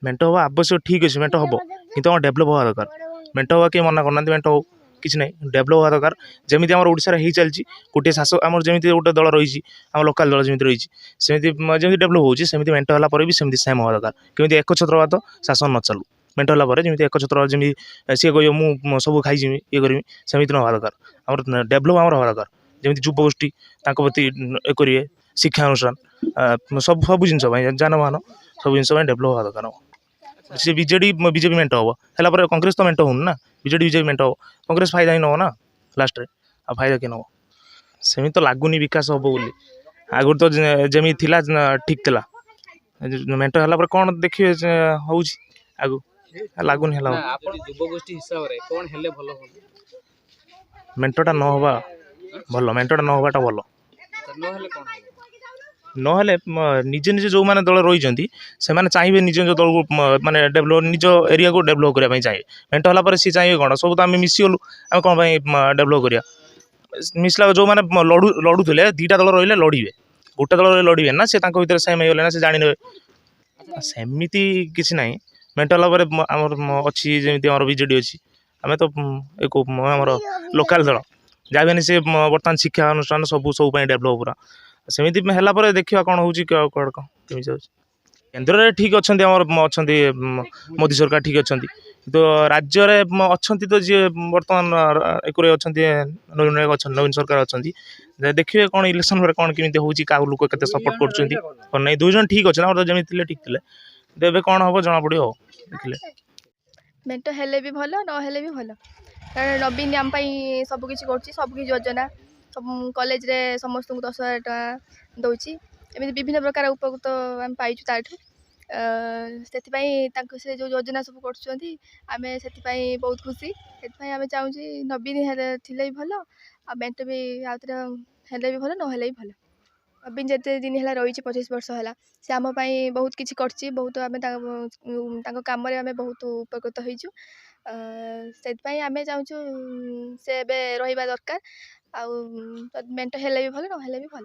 मेंट हवा आवश्यक ठीक अच्छे मेंट हम कि डेभलप हवा दरकार मेंट हवा किए मना करना मेंट हो किसी ना डेभलप हवा दरकार जमी आम ओडिशा हो चलती गोटे शासक आम जमी गोटे दल रही आम लोकाल दल जमी रही जमी डेभलप होती मेंट है भी सेमती सेम हवा दरकार केमी एक छत्रवाद शासन न चलू मेंट है जमी एक छत्र जमी सी कह मुझे सब खाई ये करी सेमती न हवा दरकार आम डेभलप आम हवा दरकार जमी युवगोष्ठी प्रति ये करेंगे शिक्षा अनुष्ठान सब सब जिन जानवाहन सब जिन डेभलप हवा दरकार सी बीजेडी बीजेपी मेंट हम है कांग्रेस तो मेंट होना बीजेडी बीजेपी मेंट हम कांग्रेस फायदा ही नब ना लास्ट आ फायदा किए नब सेमी तो लगुनि विकास हम बोली आगुरी तो जमी थिला ठीक थिला मेंट है कौन देखिए हूँ आगु लगुनि युवगोष्ठी हिसाब रे कौन हेले भलो मेंटटा न हवा भल मेंटटा न हवाटा भल न हेले कौन हो नहेले निजे निजे जो मैंने दल रही से चाहिए निज निज दल को माने डेभलप निज एरिया को डेभलप करने चाहिए मेंट है सी चाहिए कौन सब तो आम मिसीगलु आम कौन डेभलप करा मिसला जो मैंने लड़ुले दीटा दल रही लड़े गोटे दल लड़े ना से भर सेम हो गले ना से जाने सेमती किसी ना मेंट है अच्छी जमी आम बीजेडी अच्छी आम तो आम लोकाल दल जहाँ भी सी बर्तमान शिक्षा अनुष्ठान सब सब डेभलप पूरा सेमती है देखा कौन हो केन्द्र में ठीक अच्छा मोदी सरकार ठीक अच्छा तो राज्य में अच्छा तो जी बर्तमान एक अच्छा नवीन नायक अच्छा नवीन सरकार अच्छा देखिए कौन इलेक्शन कौन केमी हो लोक के सपोर्ट कर दुई जन ठीक अच्छे जमी ठीक थे कौन हम जना पड़ो देखिले मेंट हेले भी भल न हेले भी भल कारण नवीन आम सबकि सबकि योजना सब कॉलेज रे समस्त 10,000 टका दौची एमती विभिन्न प्रकार उपकृत आम पाइचु ताठू से जो योजना सब करें बहुत खुशी से आम चाहूँ नवीन थिले भी भल आ मेंट भी आउे हेले भी भल न हेले भी भल नवीन जिते दिन है रही 25 वर्ष है से आम बहुत किसी कर बहुत आम कम आम बहुत उपकृत होइचु से आम चाहूँ से रहा दरकार आ मेंट हेले भी भल न हेले भी भल।